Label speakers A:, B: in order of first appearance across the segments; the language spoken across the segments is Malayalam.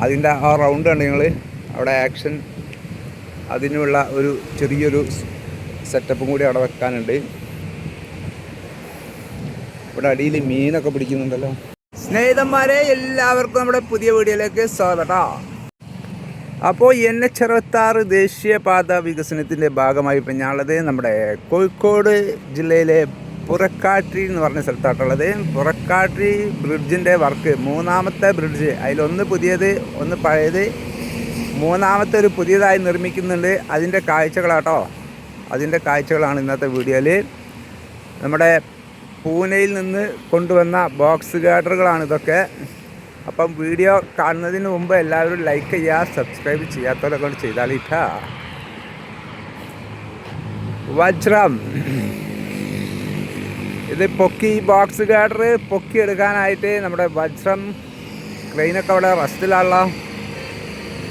A: അതിൻ്റെ ആ റൗണ്ട് കണ്ട് നിങ്ങൾ അവിടെ ആക്ഷൻ അതിനുള്ള ഒരു ചെറിയൊരു സെറ്റപ്പും കൂടി അവിടെ വെക്കാനുണ്ട്. ഇവിടെ അടിയിൽ മീനൊക്കെ പിടിക്കുന്നുണ്ടല്ലോ. സ്നേഹിതന്മാരെ, എല്ലാവർക്കും നമ്മുടെ പുതിയ വീഡിയോയിലേക്ക് സ്വാഗതം കേട്ടോ. അപ്പോൾ NH66 ദേശീയപാത വികസനത്തിൻ്റെ ഭാഗമായി ഇപ്പം ഞാനുള്ളത് നമ്മുടെ കോഴിക്കോട് ജില്ലയിലെ പുറക്കാട്ടി എന്ന് പറഞ്ഞ സ്ഥലത്തായിട്ടുള്ളത്. പുറക്കാട്ടി ബ്രിഡ്ജിൻ്റെ വർക്ക്, മൂന്നാമത്തെ ബ്രിഡ്ജ്, അതിലൊന്ന് പുതിയത് ഒന്ന് പഴയത്, മൂന്നാമത്തെ ഒരു പുതിയതായി നിർമ്മിക്കുന്നുണ്ട്. അതിൻ്റെ കാഴ്ചകളാട്ടോ, അതിൻ്റെ കാഴ്ചകളാണ് ഇന്നത്തെ വീഡിയോയിൽ. നമ്മുടെ പൂനെയിൽ നിന്ന് കൊണ്ടുവന്ന ബോക്സ് ഗാർഡറുകളാണ് ഇതൊക്കെ. അപ്പം വീഡിയോ കാണുന്നതിന് മുമ്പ് എല്ലാവരും ലൈക്ക് ചെയ്യുക, സബ്സ്ക്രൈബ് ചെയ്യാത്തവരെ കൊണ്ട് ചെയ്താലിട്ട. വജ്രം ഇത് പൊക്കി, ബോക്സ് ഗാർഡർ പൊക്കി എടുക്കാനായിട്ട് നമ്മുടെ വജ്രം ക്രെയിനൊക്കെ അവിടെ റസ്റ്റിലുള്ള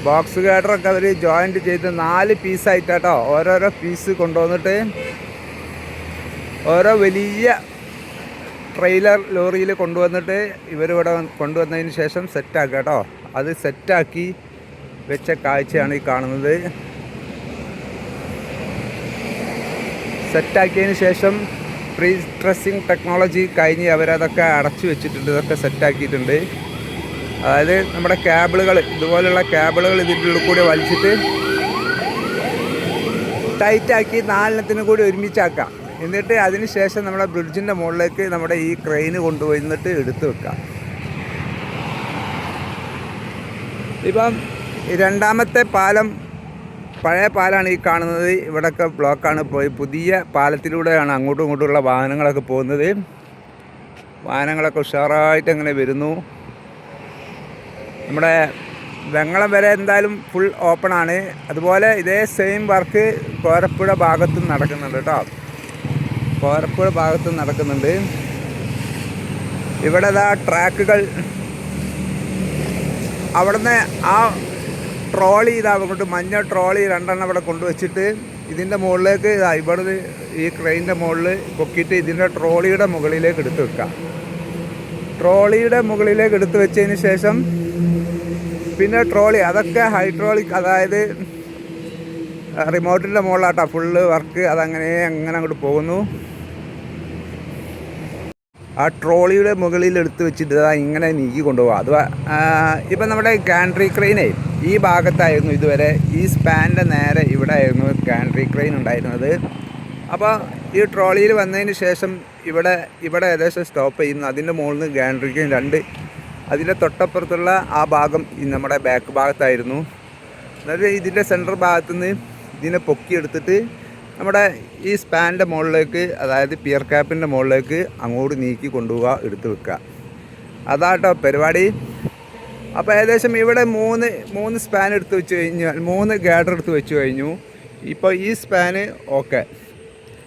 A: ബോക്സ് ഗാർഡറൊക്കെ അവർ ജോയിൻറ്റ് ചെയ്ത് 4 പീസായിട്ടാട്ടോ ഓരോരോ പീസ് കൊണ്ടുവന്നിട്ട് ഓരോ വലിയ ട്രെയിലർ ലോറിയിൽ കൊണ്ടുവന്നിട്ട് ഇവരിവിടെ കൊണ്ടുവന്നതിന് ശേഷം സെറ്റാക്കുക കേട്ടോ. അത് സെറ്റാക്കി വെച്ച കാഴ്ചയാണ് ഈ കാണുന്നത്. സെറ്റാക്കിയതിന് ശേഷം പ്രീ സ്ട്രെസ്സിങ് ടെക്നോളജി കഴിഞ്ഞ് അവരതൊക്കെ അടച്ചു വെച്ചിട്ടുണ്ട്, ഇതൊക്കെ സെറ്റാക്കിയിട്ടുണ്ട്. അതായത് നമ്മുടെ കേബിളുകൾ, ഇതുപോലുള്ള കേബിളുകൾ ഇതിൻ്റെ ഉള്ളിൽ കൂടി വലിച്ചിട്ട് ടൈറ്റാക്കി 4 കൂടി ഒരുമിച്ചാക്കാം. എന്നിട്ട് അതിന് ശേഷം നമ്മുടെ ബ്രിഡ്ജിൻ്റെ മുകളിലേക്ക് നമ്മുടെ ഈ ക്രെയിന് കൊണ്ടുപോയിട്ട് എടുത്ത് വെക്കാം. ഇപ്പം രണ്ടാമത്തെ പാലം, പഴയ പാലാണ് ഈ കാണുന്നത്. ഇവിടെയൊക്കെ ബ്ലോക്കാണ്. പോയി പുതിയ പാലത്തിലൂടെയാണ് അങ്ങോട്ടും ഇങ്ങോട്ടുമുള്ള വാഹനങ്ങളൊക്കെ പോകുന്നത്. വാഹനങ്ങളൊക്കെ ഉഷാറായിട്ട് അങ്ങനെ വരുന്നു. നമ്മുടെ വെങ്ങളം വരെ എന്തായാലും ഫുൾ ഓപ്പണാണ്. അതുപോലെ ഇതേ സെയിം വർക്ക് കോരപ്പുഴ ഭാഗത്തും നടക്കുന്നുണ്ട് കേട്ടോ. കോരപ്പുഴ ഭാഗത്തും നടക്കുന്നുണ്ട്. ഇവിടെ ട്രാക്കുകൾ അവിടുന്ന് ആ ട്രോളി അങ്ങോട്ട് മഞ്ഞ ട്രോളി 2 ഇവിടെ കൊണ്ടുവച്ചിട്ട് ഇതിൻ്റെ മുകളിലേക്ക് ഇവിടെ ഈ ക്രെയിനിൻ്റെ മുകളിൽ പൊക്കിയിട്ട് ഇതിൻ്റെ ട്രോളിയുടെ മുകളിലേക്ക് എടുത്ത് വെക്കാം. ട്രോളിയുടെ മുകളിലേക്ക് എടുത്ത് വെച്ചതിന് ശേഷം പിന്നെ ട്രോളി അതൊക്കെ ഹൈഡ്രോളിക്, അതായത് റിമോട്ടിൻ്റെ മുകളിലാട്ടോ ഫുള്ള് വർക്ക്. അതങ്ങനെ അങ്ങോട്ട് പോകുന്നു. ആ ട്രോളിയുടെ മുകളിൽ എടുത്ത് വെച്ചിട്ട് ഇങ്ങനെ നീക്കി കൊണ്ടുപോകാം. അത് ഇപ്പം നമ്മുടെ ഗാൻട്രി ക്രെയിനേ ഈ ഭാഗത്തായിരുന്നു ഇതുവരെ. ഈ സ്പാനിൻ്റെ നേരെ ഇവിടെ ആയിരുന്നു ഗാൻട്രി ക്രെയിൻ ഉണ്ടായിരുന്നത്. അപ്പോൾ ഈ ട്രോളിയിൽ വന്നതിന് ശേഷം ഇവിടെ ഏകദേശം സ്റ്റോപ്പ് ചെയ്യുന്നു. അതിൻ്റെ മുകളിൽ നിന്ന് ഗാൻട്രി ക്രെയിൻ 2, അതിൻ്റെ തൊട്ടപ്പുറത്തുള്ള ആ ഭാഗം നമ്മുടെ ബാക്ക് ഭാഗത്തായിരുന്നു. എന്നിട്ട് ഇതിൻ്റെ സെൻറ്റർ ഭാഗത്തുനിന്ന് ഇതിനെ പൊക്കിയെടുത്തിട്ട് നമ്മുടെ ഈ സ്പാനിൻ്റെ മുകളിലേക്ക്, അതായത് പിയർ ക്യാപ്പിൻ്റെ മുകളിലേക്ക് അങ്ങോട്ട് നീക്കി കൊണ്ടുപോവുക, എടുത്ത് വെക്കുക. അതാട്ടോ പരിപാടി. അപ്പോൾ ഏകദേശം ഇവിടെ 3 സ്പാൻ എടുത്ത് വെച്ച് കഴിഞ്ഞാൽ 3 ഗാഡർ എടുത്ത് വെച്ച് കഴിഞ്ഞു. ഇപ്പോൾ ഈ സ്പാന് ഓക്കെ,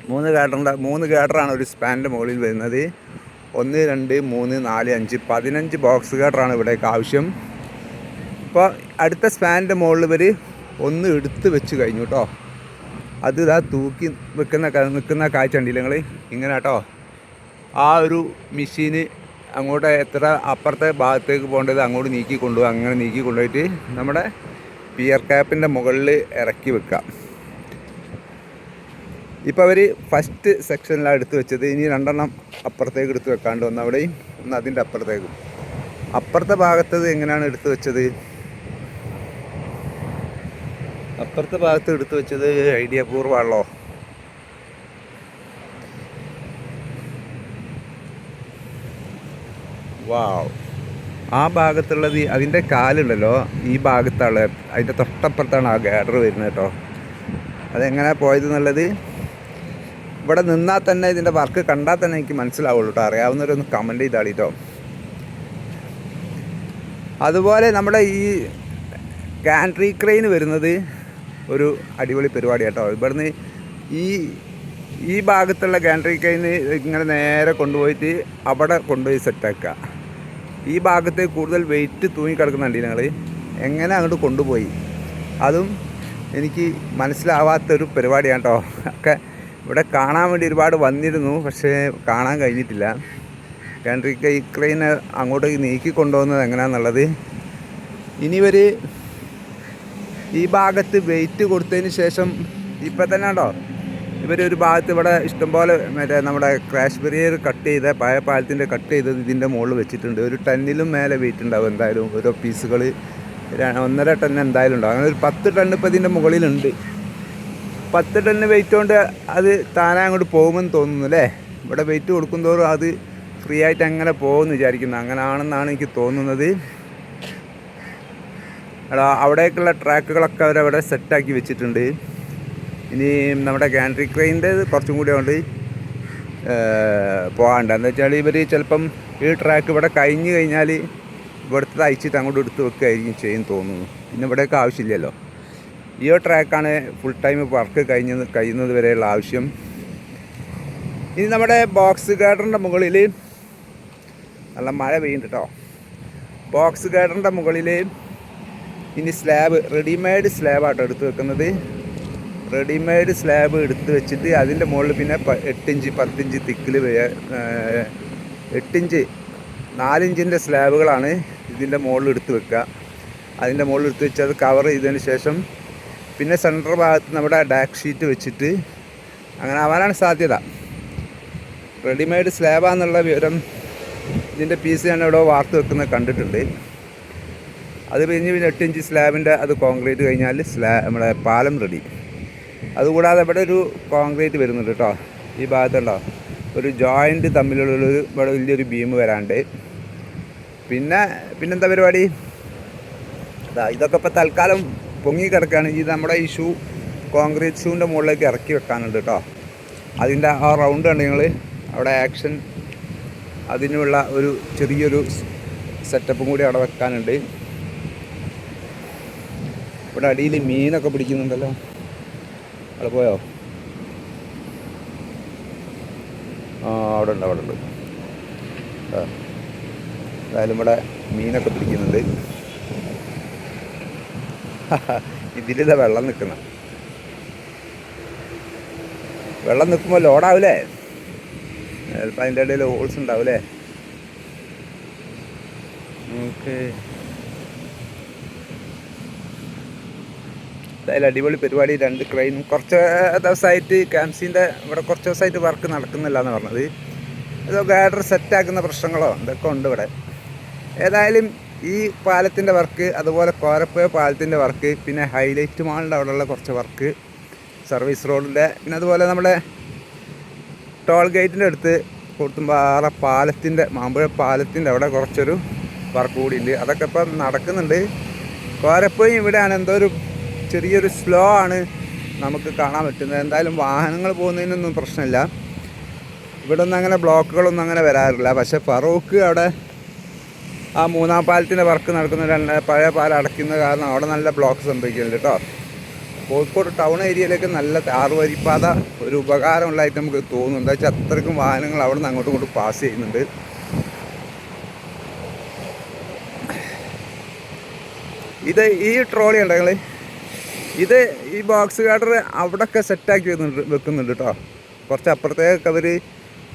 A: 3 ഗാഡറാണ് ഒരു സ്പാനിൻ്റെ മുകളിൽ വരുന്നത്. 1 2 3 4 5 15 ബോക്സ് ഗാഡറാണ് ഇവിടേക്ക് ആവശ്യം. ഇപ്പോൾ അടുത്ത സ്പാനിൻ്റെ മുകളിൽ ഇവർ 1 എടുത്ത് വെച്ച് കഴിഞ്ഞു കേട്ടോ. അത് തൂക്കി നിൽക്കുന്ന കാഴ്ച ഉണ്ടല്ലോ നിങ്ങൾ, ഇങ്ങനെ കേട്ടോ. ആ ഒരു മെഷീന് അങ്ങോട്ട് എത്ര അപ്പുറത്തെ ഭാഗത്തേക്ക് പോകേണ്ടത് അങ്ങോട്ട് നീക്കി കൊണ്ടുപോകുക. അങ്ങനെ നീക്കി കൊണ്ടുപോയിട്ട് നമ്മുടെ പിയർ ക്യാപ്പിൻ്റെ മുകളിൽ ഇറക്കി വെക്കുക. ഇപ്പോൾ അവർ ഫസ്റ്റ് സെക്ഷനിലാണ് എടുത്ത് വെച്ചത്. ഇനി 2 അപ്പുറത്തേക്ക് എടുത്ത് വെക്കാണ്ട്, ഒന്ന് അവിടെയും ഒന്ന് അതിൻ്റെ അപ്പുറത്തേക്കും. അപ്പുറത്തെ ഭാഗത്തത് എങ്ങനെയാണ് എടുത്ത് വെച്ചത്? അപ്പുറത്തെ ഭാഗത്ത് എടുത്ത് വെച്ചത് ഐഡിയ പൂർവ്വമാണല്ലോ. വാവ്, ആ ഭാഗത്തുള്ളത് അതിൻ്റെ കാലുണ്ടല്ലോ, ഈ ഭാഗത്താണ്, അതിൻ്റെ തൊട്ടപ്പുറത്താണ് ആ ഗാഡർ വരുന്നത് കേട്ടോ. അതെങ്ങനെ പോയത് എന്നുള്ളത് ഇവിടെ നിന്നാൽ തന്നെ, ഇതിൻ്റെ വർക്ക് കണ്ടാൽ തന്നെ എനിക്ക് മനസ്സിലാവുള്ളൂ കേട്ടോ. അറിയാവുന്നവരൊന്ന് കമൻറ്റ് ചെയ്താളി കേട്ടോ. അതുപോലെ നമ്മുടെ ഈ ഗാൻട്രി ക്രെയിൻ വരുന്നത് ഒരു അടിപൊളി പരിപാടി കേട്ടോ. ഇവിടുന്ന് ഈ ഭാഗത്തുള്ള ഗാൻട്രി ക്രെയിന് ഇങ്ങനെ നേരെ കൊണ്ടുപോയിട്ട് അവിടെ കൊണ്ടുപോയി സെറ്റാക്കുക. ഈ ഭാഗത്ത് കൂടുതൽ വെയിറ്റ് തൂങ്ങിക്കിടക്കുന്നുണ്ട് ഞങ്ങൾ, എങ്ങനെ അങ്ങോട്ട് കൊണ്ടുപോയി അതും എനിക്ക് മനസ്സിലാവാത്തൊരു പരിപാടിയാണ് കേട്ടോ. ഒക്കെ ഇവിടെ കാണാൻ വേണ്ടി ഒരുപാട് വന്നിരുന്നു, പക്ഷേ കാണാൻ കഴിഞ്ഞിട്ടില്ല. ഗാൻട്രി ക്രെയിൻ അങ്ങോട്ടേക്ക് നീക്കി കൊണ്ടുപോകുന്നത് എങ്ങനെയാണെന്നുള്ളത് ഇനി ഈ ഭാഗത്ത് വെയിറ്റ് കൊടുത്തതിന് ശേഷം ഇപ്പം തന്നെ ഉണ്ടോ ഇവരൊരു ഭാഗത്ത് ഇവിടെ ഇഷ്ടംപോലെ മറ്റേ നമ്മുടെ ക്രാഷ് ബരിയർ കട്ട് ചെയ്ത പഴയ പാലത്തിൻ്റെ കട്ട് ചെയ്തത് ഇതിൻ്റെ മുകളിൽ വെച്ചിട്ടുണ്ട്. ഒരു ടണ്ണിലും മേലെ വെയിറ്റ് ഉണ്ടാവും എന്തായാലും. ഓരോ പീസുകൾ 1.5 ടൺ എന്തായാലും ഉണ്ടാവും. അങ്ങനെ ഒരു 10 ടണ്ണ് ഇപ്പോൾ ഇതിൻ്റെ മുകളിലുണ്ട്. 10 ടണ്ണ് വെയിറ്റ് കൊണ്ട് അത് താനാ അങ്ങോട്ട് പോകുമെന്ന് തോന്നുന്നു അല്ലേ. ഇവിടെ വെയിറ്റ് കൊടുക്കുന്തോറും അത് ഫ്രീ ആയിട്ട് അങ്ങനെ പോകുമെന്ന് വിചാരിക്കുന്നു. അങ്ങനെ ആണെന്നാണ് എനിക്ക് തോന്നുന്നത്. അവിടേക്കുള്ള ട്രാക്കുകളൊക്കെ അവരവിടെ സെറ്റാക്കി വെച്ചിട്ടുണ്ട്. ഇനി നമ്മുടെ ഗാൻട്രി ക്രെയിൻ്റെ കുറച്ചും കൂടി കൊണ്ട് പോകാണ്ട്. എന്താ വെച്ചാൽ ഇവർ ചിലപ്പം ഈ ട്രാക്ക് ഇവിടെ കഴിഞ്ഞ് കഴിഞ്ഞാൽ ഇവിടുത്തെ അയച്ചിട്ട് അങ്ങോട്ട് എടുത്ത് വെക്കുകയായിരിക്കും ചെയ്യും തോന്നുന്നു. പിന്നെ ഇവിടേക്ക് ആവശ്യമില്ലല്ലോ. ഈ ട്രാക്കാണ് ഫുൾ ടൈം വർക്ക് കഴിയുന്നത് വരെയുള്ള ആവശ്യം. ഇനി നമ്മുടെ ബോക്സ് ഗാർഡറിൻ്റെ മുകളിൽ നല്ല മഴ പെയ്യുന്നുണ്ട് കേട്ടോ. ബോക്സ് ഗാർഡറിൻ്റെ മുകളിൽ ഇനി സ്ലാബ് റെഡിമെയ്ഡ് സ്ലാബാട്ടോ എടുത്ത് വെക്കുന്നത്. റെഡിമെയ്ഡ് സ്ലാബ് എടുത്ത് വെച്ചിട്ട് അതിൻ്റെ മുകളിൽ പിന്നെ 8 ഇഞ്ച് 10 ഇഞ്ച് തിക്കിൽ 8 ഇഞ്ച് 4 ഇഞ്ചിൻ്റെ സ്ലാബുകളാണ് ഇതിൻ്റെ മുകളിൽ എടുത്ത് വെക്കുക. അതിൻ്റെ മുകളിൽ എടുത്ത് വെച്ച് അത് കവർ ചെയ്തതിന് ശേഷം പിന്നെ സെൻറ്റർ ഭാഗത്ത് നമ്മുടെ ഡാക്ക് ഷീറ്റ് വെച്ചിട്ട് അങ്ങനെ ആവാനാണ് സാധ്യത. റെഡിമെയ്ഡ് സ്ലാബാന്നുള്ള വിവരം ഇതിൻ്റെ പീസ് ഞാൻ ഇവിടെ വാർത്ത് വെക്കുന്നത് കണ്ടിട്ടുണ്ട്. അത് കഴിഞ്ഞ് പിന്നെ 8 ഇഞ്ച് സ്ലാബിൻ്റെ അത് കോൺക്രീറ്റ് കഴിഞ്ഞാൽ നമ്മുടെ പാലം റെഡി. അതുകൂടാതെ ഇവിടെ ഒരു കോൺക്രീറ്റ് വരുന്നുണ്ട് കേട്ടോ. ഈ ഭാഗത്തുണ്ടോ ഒരു ജോയിൻറ്റ് തമ്മിലുള്ളൊരു ഇവിടെ വലിയൊരു ബീം വരാണ്ട്. പിന്നെന്താ പരിപാടി? ഇതൊക്കെ ഇപ്പോൾ തൽക്കാലം പൊങ്ങി കിടക്കുകയാണ്. ഇത് നമ്മുടെ ഈ കോൺക്രീറ്റ് ഷൂവിൻ്റെ മുകളിലേക്ക് ഇറക്കി വെക്കാനുണ്ട് കേട്ടോ. അതിൻ്റെ ആ റൗണ്ട് ഉണ്ട് നിങ്ങൾ അവിടെ ആക്ഷൻ അതിനുള്ള ഒരു ചെറിയൊരു സെറ്റപ്പും കൂടി അവിടെ വെക്കാനുണ്ട്. ഇവിടെ അടിയിൽ മീനൊക്കെ പിടിക്കുന്നുണ്ടല്ലോ. അവിടെ പോയോ? അവിടെ ഉണ്ട്. എന്തായാലും ഇവിടെ മീനൊക്കെ പിടിക്കുന്നുണ്ട്. ഇതിലിതാ വെള്ളം നിൽക്കുമ്പോൾ ലോഡാവില്ലേ? ചിലപ്പോൾ അതിൻ്റെ ഇടയിൽ ഹോൾസ് ഉണ്ടാവില്ലേ? ഓക്കെ, എന്തായാലും അടിപൊളി പരിപാടി. 2 ക്രെയിനും കുറച്ച് ദിവസമായിട്ട് ക്യാംസിൻ്റെ ഇവിടെ കുറച്ച് ദിവസമായിട്ട് വർക്ക് നടക്കുന്നില്ല എന്ന് പറഞ്ഞത്. ഏതോ ഗാഡർ സെറ്റാക്കുന്ന പ്രശ്നങ്ങളോ ഇതൊക്കെ ഉണ്ട് ഇവിടെ. ഏതായാലും ഈ പാലത്തിൻ്റെ വർക്ക്, അതുപോലെ കോരപ്പുഴ പാലത്തിൻ്റെ വർക്ക്, പിന്നെ ഹൈലൈറ്റ് മാളിൻ്റെ അവിടെയുള്ള കുറച്ച് വർക്ക്, സർവീസ് റോഡിൻ്റെ, പിന്നെ അതുപോലെ നമ്മുടെ ടോൾ ഗേറ്റിൻ്റെ അടുത്ത് കൊടുത്തുമ്പാറ പാലത്തിൻ്റെ മാമ്പുഴ പാലത്തിൻ്റെ അവിടെ കുറച്ചൊരു വർക്ക് കൂടിയുണ്ട്. അതൊക്കെ ഇപ്പം നടക്കുന്നുണ്ട്. കോരപ്പുഴയും ഇവിടെയാണ് എന്തോ ഒരു ചെറിയൊരു സ്ലോ ആണ് നമുക്ക് കാണാൻ പറ്റുന്നത്. എന്തായാലും വാഹനങ്ങൾ പോകുന്നതിനൊന്നും പ്രശ്നമില്ല. ഇവിടെ ഒന്നും അങ്ങനെ ബ്ലോക്കുകളൊന്നും അങ്ങനെ വരാറില്ല. പക്ഷേ ഫറൂഖ് അവിടെ ആ 3-ാം പാലത്തിൻ്റെ വർക്ക് നടക്കുന്ന പഴയ പാലം അടയ്ക്കുന്ന കാരണം അവിടെ നല്ല ബ്ലോക്ക് സംഭവിക്കുന്നുണ്ട് കേട്ടോ. കോഴിക്കോട് ടൗൺ ഏരിയയിലേക്ക് നല്ല 6 വരിപ്പാത ഒരു ഉപകാരമുള്ളതായിട്ട് നമുക്ക് തോന്നുന്നു. എന്താ വെച്ചാൽ അത്രയ്ക്കും വാഹനങ്ങൾ അവിടെ നിന്ന് അങ്ങോട്ടും ഇങ്ങോട്ടും പാസ് ചെയ്യുന്നുണ്ട്. ഈ ട്രോളി ഉണ്ടെങ്കിൽ ഈ ബോക്സ് ഗാർഡർ അവിടെയൊക്കെ സെറ്റാക്കി വെക്കുന്നുണ്ട് കേട്ടോ. കുറച്ച് അപ്പുറത്തേക്ക് അവർ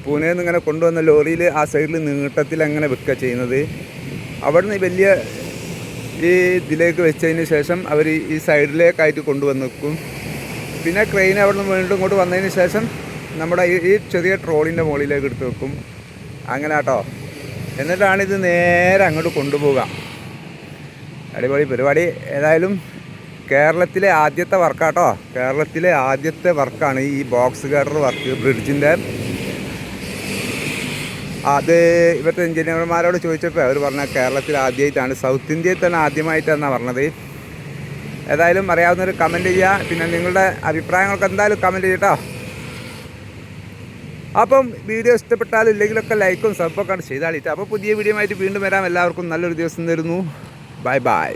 A: പൂനെയിൽ നിന്ന് ഇങ്ങനെ കൊണ്ടുവന്ന ലോറിയിൽ ആ സൈഡിൽ നീട്ടത്തിൽ അങ്ങനെ വെക്കുക ചെയ്യുന്നത്. അവിടെ നിന്ന് വലിയ ഇതിലേക്ക് വെച്ചതിന് ശേഷം അവർ ഈ സൈഡിലേക്കായിട്ട് കൊണ്ടുവന്ന് വെക്കും. പിന്നെ ക്രെയിൻ അവിടെ നിന്ന് വീണ്ടും ഇങ്ങോട്ട് വന്നതിന് ശേഷം നമ്മുടെ ഈ ചെറിയ ട്രോളിൻ്റെ മുകളിലേക്ക് എടുത്ത് വെക്കും. അങ്ങനെ കേട്ടോ. എന്നിട്ടാണ് ഇത് നേരെ അങ്ങോട്ട് കൊണ്ടുപോവുക. അടിപൊളി പരിപാടി. ഏതായാലും കേരളത്തിലെ ആദ്യത്തെ വർക്കാട്ടോ. കേരളത്തിലെ ആദ്യത്തെ വർക്കാണ് ഈ ബോക്സ് ഗാർഡർ വർക്ക് ബ്രിഡ്ജിൻ്റെ. അത് ഇവിടുത്തെ എഞ്ചിനീയർമാരോട് ചോദിച്ചപ്പോൾ അവർ പറഞ്ഞാൽ കേരളത്തിൽ ആദ്യമായിട്ടാണ്, സൗത്ത് ഇന്ത്യയിൽ തന്നെ ആദ്യമായിട്ടാണ് പറഞ്ഞത്. ഏതായാലും അറിയാവുന്നവർ കമൻറ്റ് ചെയ്യുക. പിന്നെ നിങ്ങളുടെ അഭിപ്രായങ്ങളൊക്കെ എന്തായാലും കമൻറ്റ് ചെയ്യട്ടോ. അപ്പം വീഡിയോ ഇഷ്ടപ്പെട്ടാലും ഇല്ലെങ്കിലൊക്കെ ലൈക്കും സബ്ബൊക്കെ ചെയ്താളിട്ട്. അപ്പോൾ പുതിയ വീഡിയോ ആയിട്ട് വീണ്ടും വരാം. എല്ലാവർക്കും നല്ലൊരു ദിവസം തരുന്നു. Bye bye.